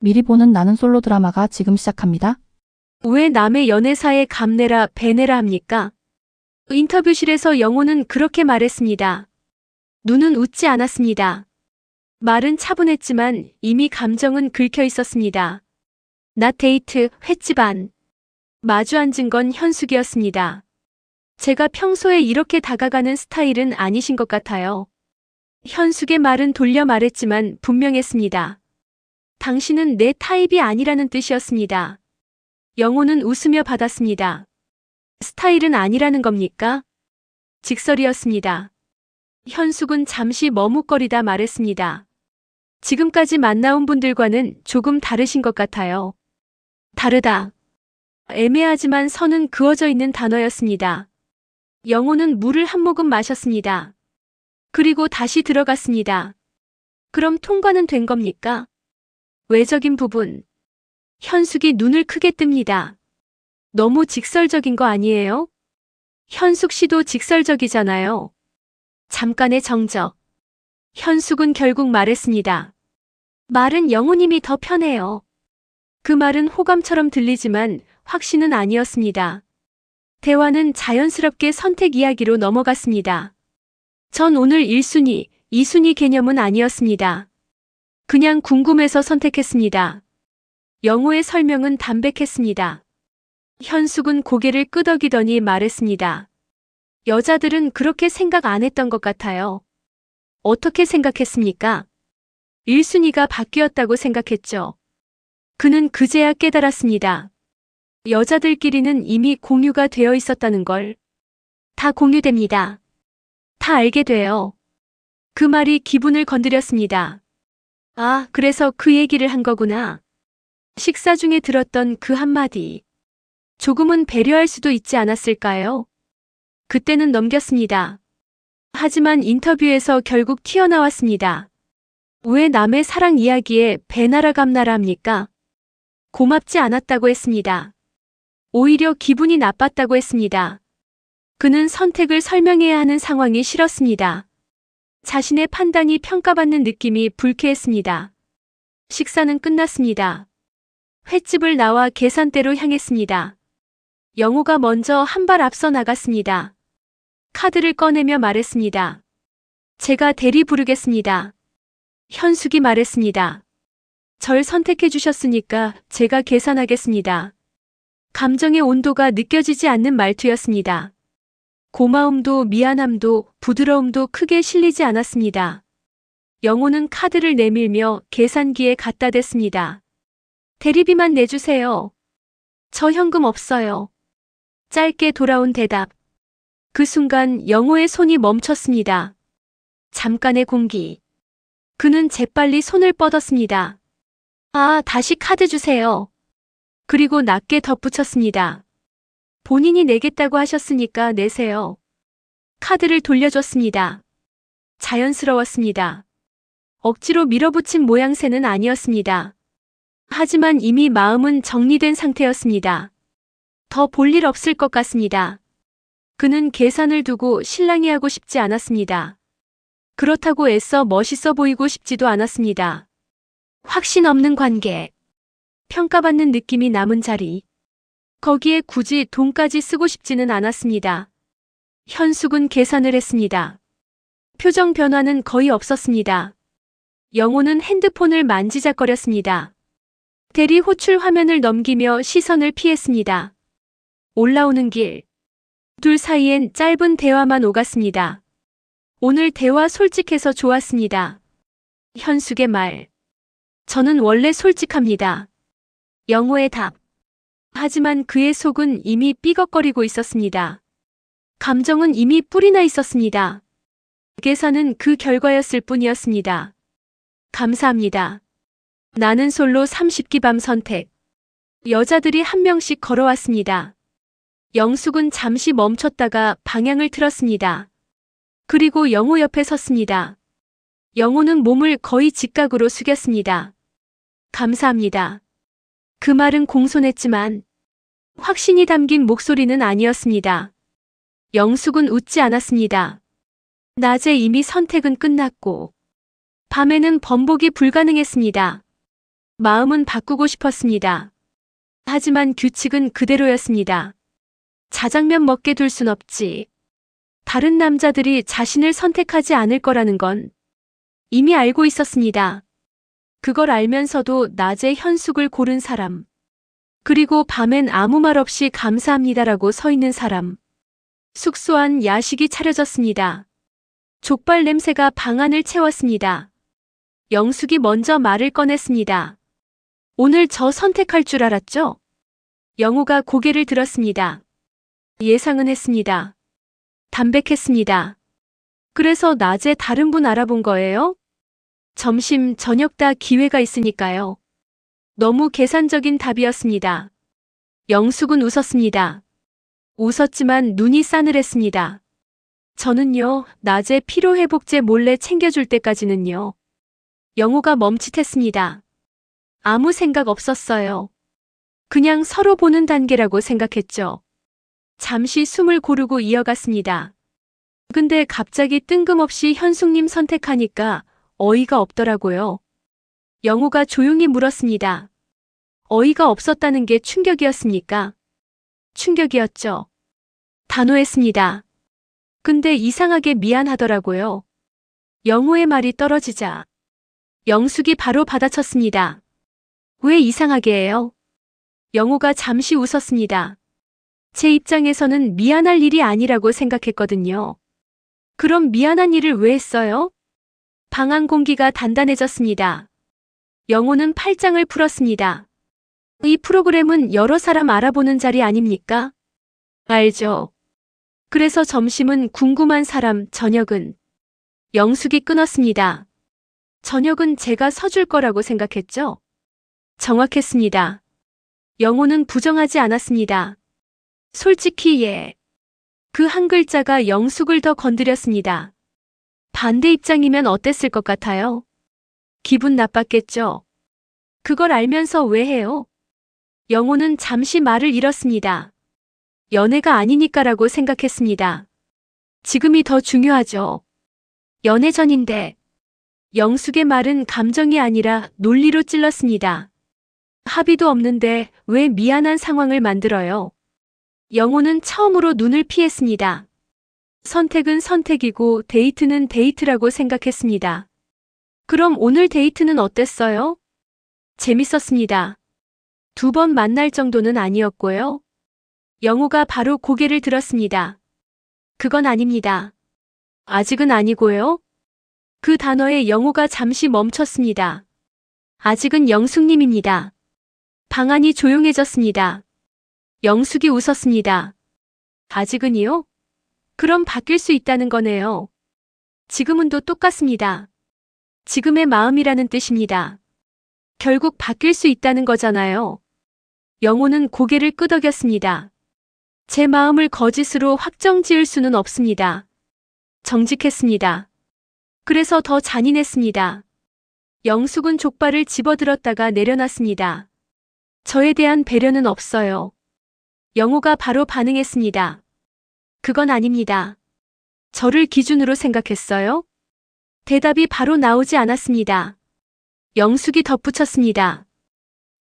미리 보는 나는 솔로 드라마가 지금 시작합니다. 왜 남의 연애사에 감내라 배내라 합니까? 인터뷰실에서 영호는 그렇게 말했습니다. 눈은 웃지 않았습니다. 말은 차분했지만 이미 감정은 긁혀 있었습니다. 낮 데이트 횟집 안. 마주 앉은 건 현숙이었습니다. 제가 평소에 이렇게 다가가는 스타일은 아니신 것 같아요. 현숙의 말은 돌려 말했지만 분명했습니다. 당신은 내 타입이 아니라는 뜻이었습니다. 영호는 웃으며 받았습니다. 스타일은 아니라는 겁니까? 직설이었습니다. 현숙은 잠시 머뭇거리다 말했습니다. 지금까지 만나온 분들과는 조금 다르신 것 같아요. 다르다. 애매하지만 선은 그어져 있는 단어였습니다. 영호는 물을 한 모금 마셨습니다. 그리고 다시 들어갔습니다. 그럼 통과는 된 겁니까? 외적인 부분. 현숙이 눈을 크게 뜹니다. 너무 직설적인 거 아니에요? 현숙 씨도 직설적이잖아요. 잠깐의 정적. 현숙은 결국 말했습니다. 말은 영호님이 더 편해요. 그 말은 호감처럼 들리지만 확신은 아니었습니다. 대화는 자연스럽게 선택 이야기로 넘어갔습니다. 전 오늘 1순위, 2순위 개념은 아니었습니다. 그냥 궁금해서 선택했습니다. 영호의 설명은 담백했습니다. 현숙은 고개를 끄덕이더니 말했습니다. 여자들은 그렇게 생각 안 했던 것 같아요. 어떻게 생각했습니까? 1순위가 바뀌었다고 생각했죠. 그는 그제야 깨달았습니다. 여자들끼리는 이미 공유가 되어 있었다는 걸. 다 공유됩니다. 다 알게 돼요. 그 말이 기분을 건드렸습니다. 아, 그래서 그 얘기를 한 거구나. 식사 중에 들었던 그 한마디. 조금은 배려할 수도 있지 않았을까요? 그때는 넘겼습니다. 하지만 인터뷰에서 결국 튀어나왔습니다. 왜 남의 사랑 이야기에 배나라 감나라 합니까? 고맙지 않았다고 했습니다. 오히려 기분이 나빴다고 했습니다. 그는 선택을 설명해야 하는 상황이 싫었습니다. 자신의 판단이 평가받는 느낌이 불쾌했습니다. 식사는 끝났습니다. 횟집을 나와 계산대로 향했습니다. 영호가 먼저 한 발 앞서 나갔습니다. 카드를 꺼내며 말했습니다. 제가 대리 부르겠습니다. 현숙이 말했습니다. 절 선택해 주셨으니까 제가 계산하겠습니다. 감정의 온도가 느껴지지 않는 말투였습니다. 고마움도 미안함도 부드러움도 크게 실리지 않았습니다. 영호는 카드를 내밀며 계산기에 갖다 댔습니다. 대리비만 내주세요. 저 현금 없어요. 짧게 돌아온 대답. 그 순간 영호의 손이 멈췄습니다. 잠깐의 공기. 그는 재빨리 손을 뻗었습니다. 아, 다시 카드 주세요. 그리고 낮게 덧붙였습니다. 본인이 내겠다고 하셨으니까 내세요. 카드를 돌려줬습니다. 자연스러웠습니다. 억지로 밀어붙인 모양새는 아니었습니다. 하지만 이미 마음은 정리된 상태였습니다. 더 볼 일 없을 것 같습니다. 그는 계산을 두고 실랑이 하고 싶지 않았습니다. 그렇다고 애써 멋있어 보이고 싶지도 않았습니다. 확신 없는 관계. 평가받는 느낌이 남은 자리. 거기에 굳이 돈까지 쓰고 싶지는 않았습니다. 현숙은 계산을 했습니다. 표정 변화는 거의 없었습니다. 영호는 핸드폰을 만지작거렸습니다. 대리 호출 화면을 넘기며 시선을 피했습니다. 올라오는 길. 둘 사이엔 짧은 대화만 오갔습니다. 오늘 대화 솔직해서 좋았습니다. 현숙의 말. 저는 원래 솔직합니다. 영호의 답. 하지만 그의 속은 이미 삐걱거리고 있었습니다. 감정은 이미 뿌리 나 있었습니다. 계산은 그 결과였을 뿐이었습니다. 감사합니다. 나는 솔로 30기 밤 선택. 여자들이 한 명씩 걸어왔습니다. 영숙은 잠시 멈췄다가 방향을 틀었습니다. 그리고 영호 옆에 섰습니다. 영호는 몸을 거의 직각으로 숙였습니다. 감사합니다. 그 말은 공손했지만 확신이 담긴 목소리는 아니었습니다. 영숙은 웃지 않았습니다. 낮에 이미 선택은 끝났고 밤에는 번복이 불가능했습니다. 마음은 바꾸고 싶었습니다. 하지만 규칙은 그대로였습니다. 자장면 먹게 둘 순 없지. 다른 남자들이 자신을 선택하지 않을 거라는 건 이미 알고 있었습니다. 그걸 알면서도 낮에 현숙을 고른 사람. 그리고 밤엔 아무 말 없이 감사합니다라고 서 있는 사람. 숙소 안 야식이 차려졌습니다. 족발 냄새가 방 안을 채웠습니다. 영숙이 먼저 말을 꺼냈습니다. 오늘 저 선택할 줄 알았죠? 영호가 고개를 들었습니다. 예상은 했습니다. 담백했습니다. 그래서 낮에 다른 분 알아본 거예요? 점심, 저녁 다 기회가 있으니까요. 너무 계산적인 답이었습니다. 영숙은 웃었습니다. 웃었지만 눈이 싸늘했습니다. 저는요, 낮에 피로회복제 몰래 챙겨줄 때까지는요. 영호가 멈칫했습니다. 아무 생각 없었어요. 그냥 서로 보는 단계라고 생각했죠. 잠시 숨을 고르고 이어갔습니다. 근데 갑자기 뜬금없이 현숙님 선택하니까 어이가 없더라고요. 영호가 조용히 물었습니다. 어이가 없었다는 게 충격이었습니까? 충격이었죠. 단호했습니다. 근데 이상하게 미안하더라고요. 영호의 말이 떨어지자 영숙이 바로 받아쳤습니다. 왜 이상하게 해요? 영호가 잠시 웃었습니다. 제 입장에서는 미안할 일이 아니라고 생각했거든요. 그럼 미안한 일을 왜 했어요? 방 안 공기가 단단해졌습니다. 영호는 팔짱을 풀었습니다. 이 프로그램은 여러 사람 알아보는 자리 아닙니까? 알죠. 그래서 점심은 궁금한 사람, 저녁은 영숙이 끊었습니다. 저녁은 제가 서줄 거라고 생각했죠? 정확했습니다. 영호는 부정하지 않았습니다. 솔직히 예. 그 한 글자가 영숙을 더 건드렸습니다. 반대 입장이면 어땠을 것 같아요? 기분 나빴겠죠? 그걸 알면서 왜 해요? 영호는 잠시 말을 잃었습니다. 연애가 아니니까라고 생각했습니다. 지금이 더 중요하죠. 연애 전인데. 영숙의 말은 감정이 아니라 논리로 찔렀습니다. 합의도 없는데 왜 미안한 상황을 만들어요? 영호는 처음으로 눈을 피했습니다. 선택은 선택이고 데이트는 데이트라고 생각했습니다. 그럼 오늘 데이트는 어땠어요? 재밌었습니다. 2번 만날 정도는 아니었고요. 영호가 바로 고개를 들었습니다. 그건 아닙니다. 아직은 아니고요. 그 단어에 영호가 잠시 멈췄습니다. 아직은 영숙님입니다. 방 안이 조용해졌습니다. 영숙이 웃었습니다. 아직은이요? 그럼 바뀔 수 있다는 거네요. 지금은도 똑같습니다. 지금의 마음이라는 뜻입니다. 결국 바뀔 수 있다는 거잖아요. 영호는 고개를 끄덕였습니다. 제 마음을 거짓으로 확정 지을 수는 없습니다. 정직했습니다. 그래서 더 잔인했습니다. 영숙은 족발을 집어들었다가 내려놨습니다. 저에 대한 배려는 없어요. 영호가 바로 반응했습니다. 그건 아닙니다. 저를 기준으로 생각했어요? 대답이 바로 나오지 않았습니다. 영숙이 덧붙였습니다.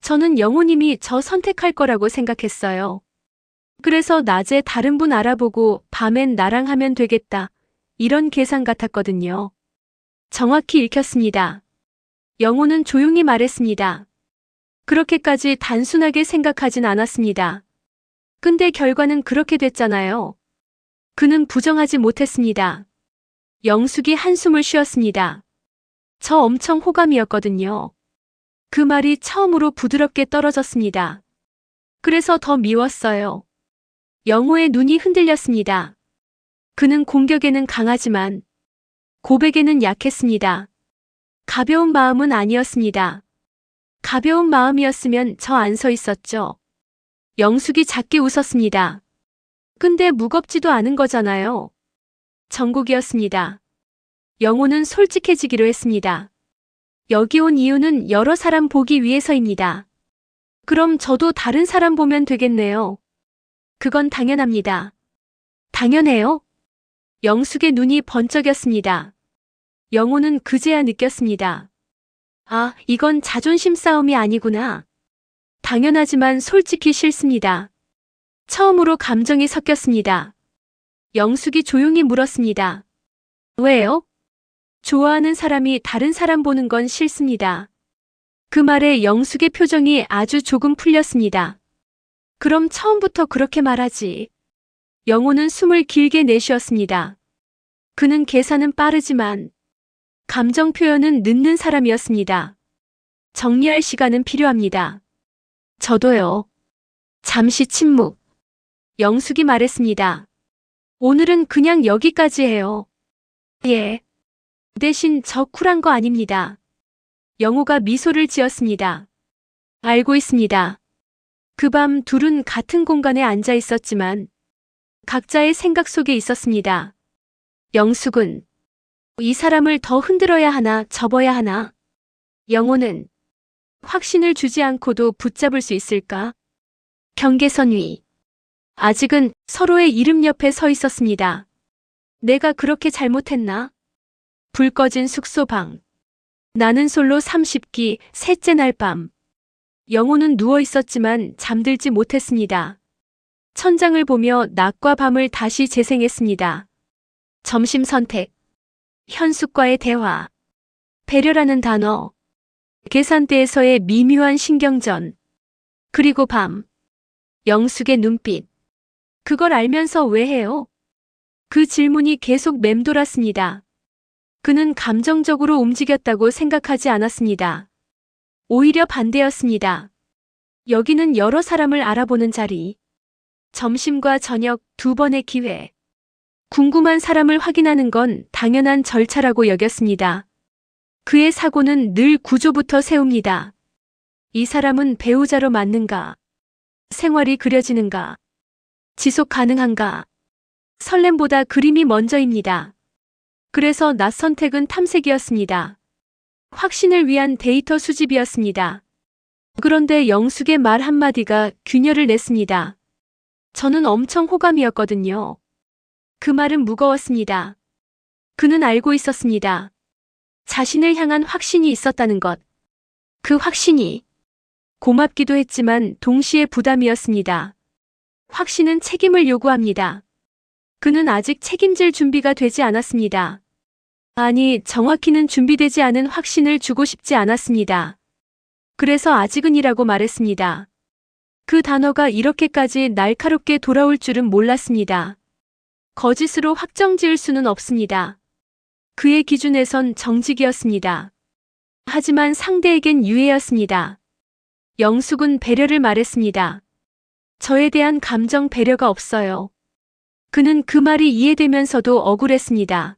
저는 영호님이 저 선택할 거라고 생각했어요. 그래서 낮에 다른 분 알아보고 밤엔 나랑 하면 되겠다. 이런 계산 같았거든요. 정확히 읽혔습니다. 영호는 조용히 말했습니다. 그렇게까지 단순하게 생각하진 않았습니다. 근데 결과는 그렇게 됐잖아요. 그는 부정하지 못했습니다. 영숙이 한숨을 쉬었습니다. 저 엄청 호감이었거든요. 그 말이 처음으로 부드럽게 떨어졌습니다. 그래서 더 미웠어요. 영호의 눈이 흔들렸습니다. 그는 공격에는 강하지만 고백에는 약했습니다. 가벼운 마음은 아니었습니다. 가벼운 마음이었으면 저 안 서 있었죠. 영숙이 작게 웃었습니다. 근데 무겁지도 않은 거잖아요. 정국이었습니다. 영호는 솔직해지기로 했습니다. 여기 온 이유는 여러 사람 보기 위해서입니다. 그럼 저도 다른 사람 보면 되겠네요. 그건 당연합니다. 당연해요? 영숙의 눈이 번쩍였습니다. 영호는 그제야 느꼈습니다. 아, 이건 자존심 싸움이 아니구나. 당연하지만 솔직히 싫습니다. 처음으로 감정이 섞였습니다. 영숙이 조용히 물었습니다. 왜요? 좋아하는 사람이 다른 사람 보는 건 싫습니다. 그 말에 영숙의 표정이 아주 조금 풀렸습니다. 그럼 처음부터 그렇게 말하지. 영호는 숨을 길게 내쉬었습니다. 그는 계산은 빠르지만 감정 표현은 늦는 사람이었습니다. 정리할 시간은 필요합니다. 저도요. 잠시 침묵. 영숙이 말했습니다. 오늘은 그냥 여기까지 해요. 예. 대신 저 쿨한 거 아닙니다. 영호가 미소를 지었습니다. 알고 있습니다. 그 밤 둘은 같은 공간에 앉아 있었지만 각자의 생각 속에 있었습니다. 영숙은 이 사람을 더 흔들어야 하나 접어야 하나? 영호는 확신을 주지 않고도 붙잡을 수 있을까? 경계선 위. 아직은 서로의 이름 옆에 서 있었습니다. 내가 그렇게 잘못했나? 불 꺼진 숙소 방. 나는 솔로 30기 셋째 날 밤. 영호는 누워 있었지만 잠들지 못했습니다. 천장을 보며 낮과 밤을 다시 재생했습니다. 점심 선택. 현숙과의 대화. 배려라는 단어. 계산대에서의 미묘한 신경전. 그리고 밤. 영숙의 눈빛. 그걸 알면서 왜 해요? 그 질문이 계속 맴돌았습니다. 그는 감정적으로 움직였다고 생각하지 않았습니다. 오히려 반대였습니다. 여기는 여러 사람을 알아보는 자리. 점심과 저녁 두 번의 기회. 궁금한 사람을 확인하는 건 당연한 절차라고 여겼습니다. 그의 사고는 늘 구조부터 세웁니다. 이 사람은 배우자로 맞는가? 생활이 그려지는가? 지속 가능한가? 설렘보다 그림이 먼저입니다. 그래서 낯 선택은 탐색이었습니다. 확신을 위한 데이터 수집이었습니다. 그런데 영숙의 말 한마디가 균열을 냈습니다. 저는 엄청 호감이었거든요. 그 말은 무거웠습니다. 그는 알고 있었습니다. 자신을 향한 확신이 있었다는 것. 그 확신이 고맙기도 했지만 동시에 부담이었습니다. 확신은 책임을 요구합니다. 그는 아직 책임질 준비가 되지 않았습니다. 아니, 정확히는 준비되지 않은 확신을 주고 싶지 않았습니다. 그래서 아직은이라고 말했습니다. 그 단어가 이렇게까지 날카롭게 돌아올 줄은 몰랐습니다. 거짓으로 확정 지을 수는 없습니다. 그의 기준에선 정직이었습니다. 하지만 상대에겐 유해였습니다. 영숙은 배려를 말했습니다. 저에 대한 감정 배려가 없어요. 그는 그 말이 이해되면서도 억울했습니다.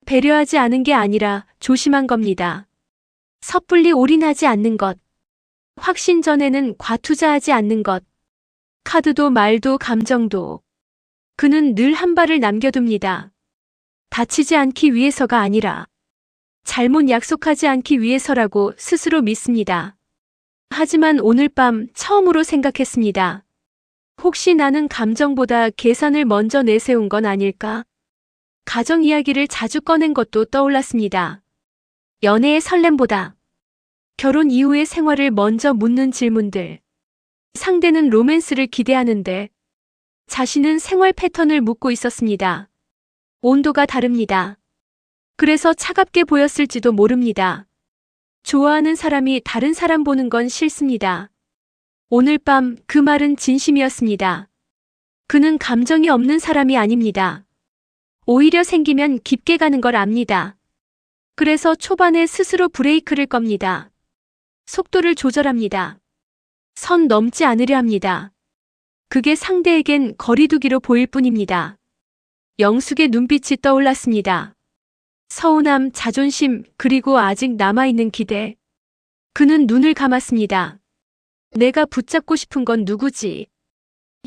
배려하지 않은 게 아니라 조심한 겁니다. 섣불리 올인하지 않는 것. 확신 전에는 과투자하지 않는 것. 카드도 말도 감정도. 그는 늘 한 발을 남겨둡니다. 다치지 않기 위해서가 아니라 잘못 약속하지 않기 위해서라고 스스로 믿습니다. 하지만 오늘 밤 처음으로 생각했습니다. 혹시 나는 감정보다 계산을 먼저 내세운 건 아닐까? 가정 이야기를 자주 꺼낸 것도 떠올랐습니다. 연애의 설렘보다 결혼 이후의 생활을 먼저 묻는 질문들. 상대는 로맨스를 기대하는데 자신은 생활 패턴을 묻고 있었습니다. 온도가 다릅니다. 그래서 차갑게 보였을지도 모릅니다. 좋아하는 사람이 다른 사람 보는 건 싫습니다. 오늘 밤 그 말은 진심이었습니다. 그는 감정이 없는 사람이 아닙니다. 오히려 생기면 깊게 가는 걸 압니다. 그래서 초반에 스스로 브레이크를 겁니다. 속도를 조절합니다. 선 넘지 않으려 합니다. 그게 상대에겐 거리두기로 보일 뿐입니다. 영숙의 눈빛이 떠올랐습니다. 서운함, 자존심, 그리고 아직 남아있는 기대. 그는 눈을 감았습니다. 내가 붙잡고 싶은 건 누구지?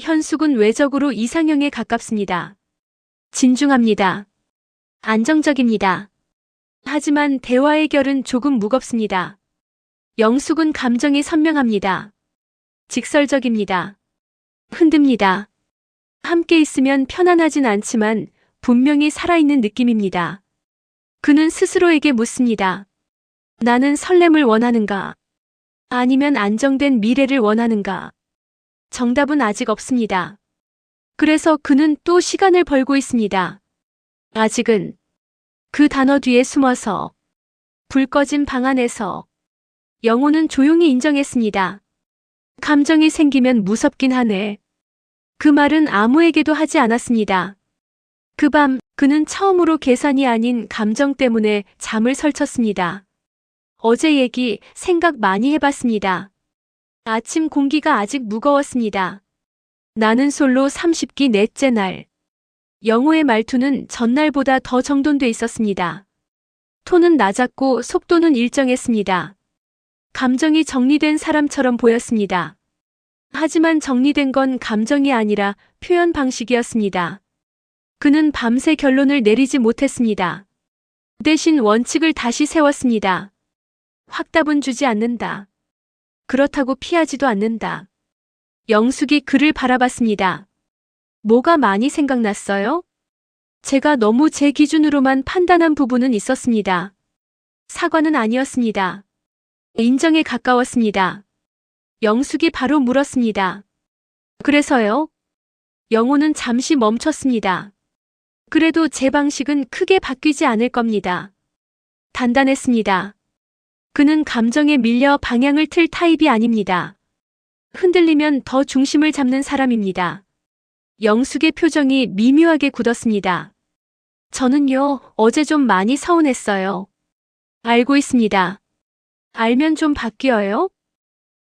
현숙은 외적으로 이상형에 가깝습니다. 진중합니다. 안정적입니다. 하지만 대화의 결은 조금 무겁습니다. 영숙은 감정이 선명합니다. 직설적입니다. 흔듭니다. 함께 있으면 편안하진 않지만 분명히 살아있는 느낌입니다. 그는 스스로에게 묻습니다. 나는 설렘을 원하는가? 아니면 안정된 미래를 원하는가? 정답은 아직 없습니다. 그래서 그는 또 시간을 벌고 있습니다. 아직은 그 단어 뒤에 숨어서 불 꺼진 방 안에서 영호는 조용히 인정했습니다. 감정이 생기면 무섭긴 하네. 그 말은 아무에게도 하지 않았습니다. 그 밤 그는 처음으로 계산이 아닌 감정 때문에 잠을 설쳤습니다. 어제 얘기 생각 많이 해봤습니다. 아침 공기가 아직 무거웠습니다. 나는 솔로 30기 넷째 날. 영호의 말투는 전날보다 더 정돈돼 있었습니다. 톤은 낮았고 속도는 일정했습니다. 감정이 정리된 사람처럼 보였습니다. 하지만 정리된 건 감정이 아니라 표현 방식이었습니다. 그는 밤새 결론을 내리지 못했습니다. 대신 원칙을 다시 세웠습니다. 확답은 주지 않는다. 그렇다고 피하지도 않는다. 영숙이 그를 바라봤습니다. 뭐가 많이 생각났어요? 제가 너무 제 기준으로만 판단한 부분은 있었습니다. 사과는 아니었습니다. 인정에 가까웠습니다. 영숙이 바로 물었습니다. 그래서요? 영호는 잠시 멈췄습니다. 그래도 제 방식은 크게 바뀌지 않을 겁니다. 단단했습니다. 그는 감정에 밀려 방향을 틀 타입이 아닙니다. 흔들리면 더 중심을 잡는 사람입니다. 영숙의 표정이 미묘하게 굳었습니다. 저는요, 어제 좀 많이 서운했어요. 알고 있습니다. 알면 좀 바뀌어요?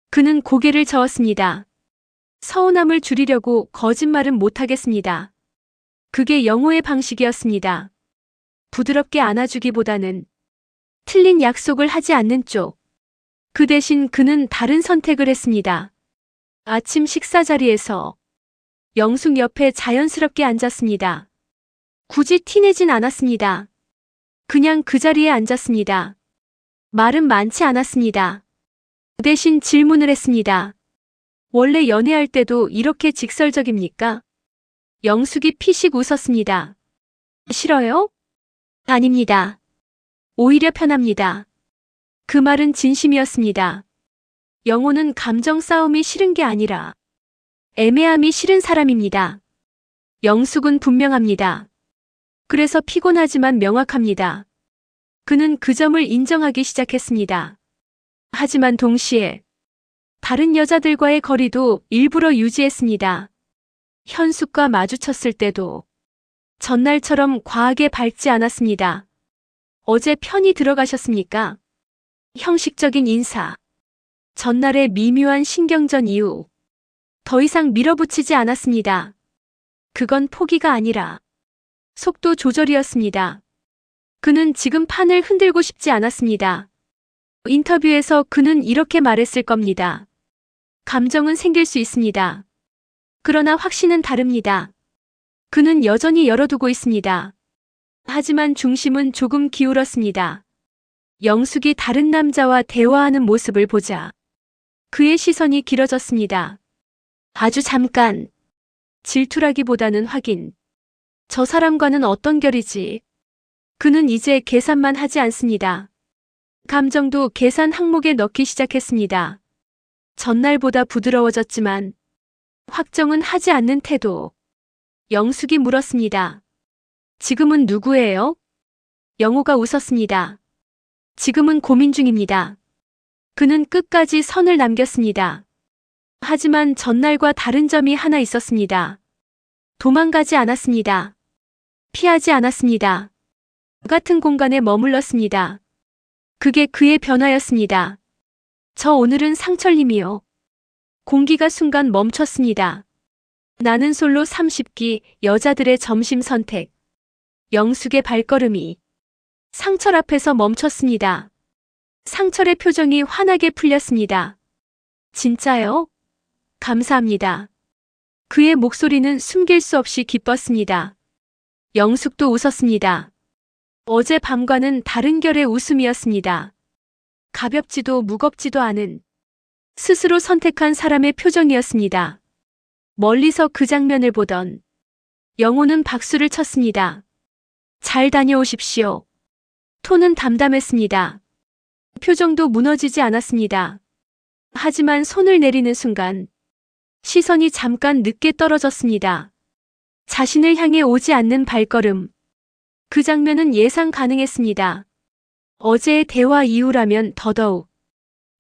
그는 고개를 저었습니다. 서운함을 줄이려고 거짓말은 못하겠습니다. 그게 영호의 방식이었습니다. 부드럽게 안아주기보다는 틀린 약속을 하지 않는 쪽. 그 대신 그는 다른 선택을 했습니다. 아침 식사 자리에서 영숙 옆에 자연스럽게 앉았습니다. 굳이 티내진 않았습니다. 그냥 그 자리에 앉았습니다. 말은 많지 않았습니다. 대신 질문을 했습니다. 원래 연애할 때도 이렇게 직설적입니까? 영숙이 피식 웃었습니다. 싫어요? 아닙니다. 오히려 편합니다. 그 말은 진심이었습니다. 영호는 감정 싸움이 싫은 게 아니라 애매함이 싫은 사람입니다. 영숙은 분명합니다. 그래서 피곤하지만 명확합니다. 그는 그 점을 인정하기 시작했습니다. 하지만 동시에 다른 여자들과의 거리도 일부러 유지했습니다. 현숙과 마주쳤을 때도 전날처럼 과하게 밟지 않았습니다. 어제 편히 들어가셨습니까? 형식적인 인사. 전날의 미묘한 신경전 이후 더 이상 밀어붙이지 않았습니다. 그건 포기가 아니라 속도 조절이었습니다. 그는 지금 판을 흔들고 싶지 않았습니다. 인터뷰에서 그는 이렇게 말했을 겁니다. 감정은 생길 수 있습니다. 그러나 확신은 다릅니다. 그는 여전히 열어두고 있습니다. 하지만 중심은 조금 기울었습니다. 영숙이 다른 남자와 대화하는 모습을 보자 그의 시선이 길어졌습니다. 아주 잠깐. 질투라기보다는 확인. 저 사람과는 어떤 결이지? 그는 이제 계산만 하지 않습니다. 감정도 계산 항목에 넣기 시작했습니다. 전날보다 부드러워졌지만 확정은 하지 않는 태도. 영숙이 물었습니다. 지금은 누구예요? 영호가 웃었습니다. 지금은 고민 중입니다. 그는 끝까지 선을 남겼습니다. 하지만 전날과 다른 점이 하나 있었습니다. 도망가지 않았습니다. 피하지 않았습니다. 같은 공간에 머물렀습니다. 그게 그의 변화였습니다. 저 오늘은 상철님이요. 공기가 순간 멈췄습니다. 나는 솔로 30기 여자들의 점심 선택. 영숙의 발걸음이 상철 앞에서 멈췄습니다. 상철의 표정이 환하게 풀렸습니다. 진짜요? 감사합니다. 그의 목소리는 숨길 수 없이 기뻤습니다. 영숙도 웃었습니다. 어제 밤과는 다른 결의 웃음이었습니다. 가볍지도 무겁지도 않은 스스로 선택한 사람의 표정이었습니다. 멀리서 그 장면을 보던 영호는 박수를 쳤습니다. 잘 다녀오십시오. 톤은 담담했습니다. 표정도 무너지지 않았습니다. 하지만 손을 내리는 순간 시선이 잠깐 늦게 떨어졌습니다. 자신을 향해 오지 않는 발걸음. 그 장면은 예상 가능했습니다. 어제의 대화 이후라면 더더욱.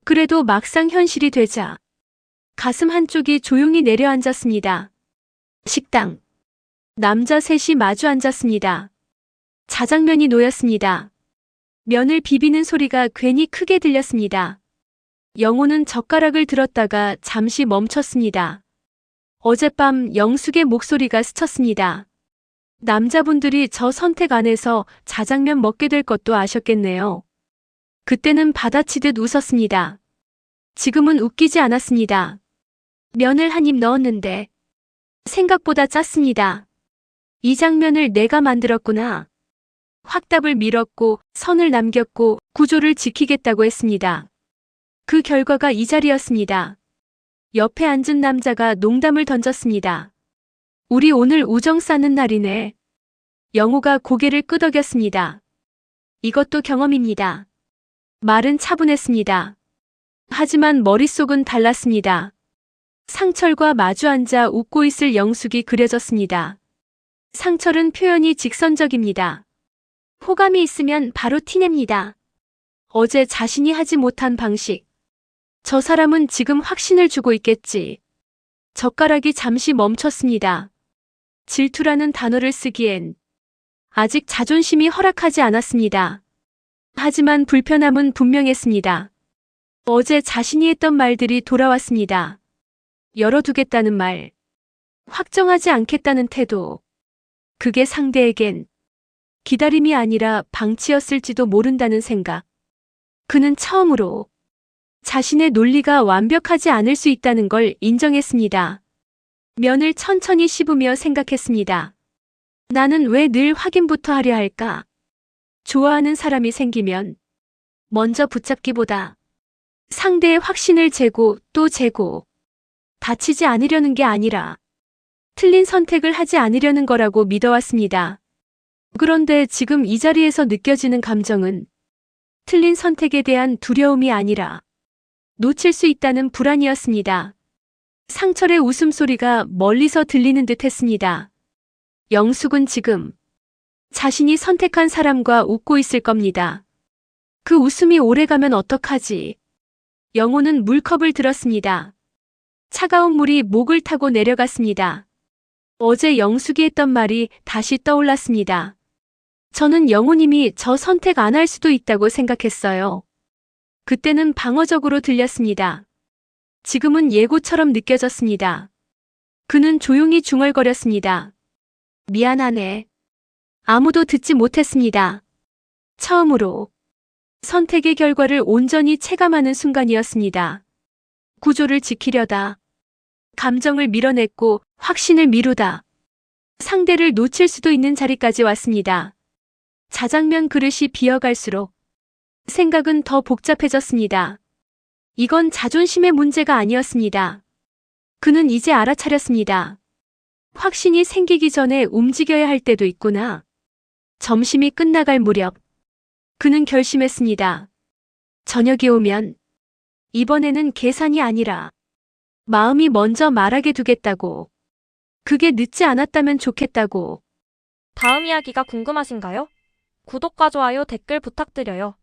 그래도 막상 현실이 되자 가슴 한쪽이 조용히 내려앉았습니다. 식당. 남자 셋이 마주 앉았습니다. 자장면이 놓였습니다. 면을 비비는 소리가 괜히 크게 들렸습니다. 영호는 젓가락을 들었다가 잠시 멈췄습니다. 어젯밤 영숙의 목소리가 스쳤습니다. 남자분들이 저 선택 안에서 자장면 먹게 될 것도 아셨겠네요. 그때는 받아치듯 웃었습니다. 지금은 웃기지 않았습니다. 면을 한 입 넣었는데 생각보다 짰습니다. 이 장면을 내가 만들었구나. 확답을 밀었고 선을 남겼고 구조를 지키겠다고 했습니다. 그 결과가 이 자리였습니다. 옆에 앉은 남자가 농담을 던졌습니다. 우리 오늘 우정 쌓는 날이네. 영호가 고개를 끄덕였습니다. 이것도 경험입니다. 말은 차분했습니다. 하지만 머릿속은 달랐습니다. 상철과 마주 앉아 웃고 있을 영숙이 그려졌습니다. 상철은 표현이 직선적입니다. 호감이 있으면 바로 티냅니다. 어제 자신이 하지 못한 방식. 저 사람은 지금 확신을 주고 있겠지. 젓가락이 잠시 멈췄습니다. 질투라는 단어를 쓰기엔 아직 자존심이 허락하지 않았습니다. 하지만 불편함은 분명했습니다. 어제 자신이 했던 말들이 돌아왔습니다. 열어두겠다는 말, 확정하지 않겠다는 태도. 그게 상대에겐 기다림이 아니라 방치였을지도 모른다는 생각. 그는 처음으로 자신의 논리가 완벽하지 않을 수 있다는 걸 인정했습니다. 면을 천천히 씹으며 생각했습니다. 나는 왜 늘 확인부터 하려 할까? 좋아하는 사람이 생기면 먼저 붙잡기보다 상대의 확신을 재고 또 재고 다치지 않으려는 게 아니라 틀린 선택을 하지 않으려는 거라고 믿어왔습니다. 그런데 지금 이 자리에서 느껴지는 감정은 틀린 선택에 대한 두려움이 아니라 놓칠 수 있다는 불안이었습니다. 상철의 웃음소리가 멀리서 들리는 듯 했습니다. 영숙은 지금 자신이 선택한 사람과 웃고 있을 겁니다. 그 웃음이 오래가면 어떡하지? 영호는 물컵을 들었습니다. 차가운 물이 목을 타고 내려갔습니다. 어제 영숙이 했던 말이 다시 떠올랐습니다. 저는 영호님이 저 선택 안 할 수도 있다고 생각했어요. 그때는 방어적으로 들렸습니다. 지금은 예고처럼 느껴졌습니다. 그는 조용히 중얼거렸습니다. 미안하네. 아무도 듣지 못했습니다. 처음으로 선택의 결과를 온전히 체감하는 순간이었습니다. 구조를 지키려다, 감정을 밀어냈고 확신을 미루다, 상대를 놓칠 수도 있는 자리까지 왔습니다. 자장면 그릇이 비어갈수록 생각은 더 복잡해졌습니다. 이건 자존심의 문제가 아니었습니다. 그는 이제 알아차렸습니다. 확신이 생기기 전에 움직여야 할 때도 있구나. 점심이 끝나갈 무렵 그는 결심했습니다. 저녁이 오면 이번에는 계산이 아니라 마음이 먼저 말하게 두겠다고. 그게 늦지 않았다면 좋겠다고. 다음 이야기가 궁금하신가요? 구독과 좋아요, 댓글 부탁드려요.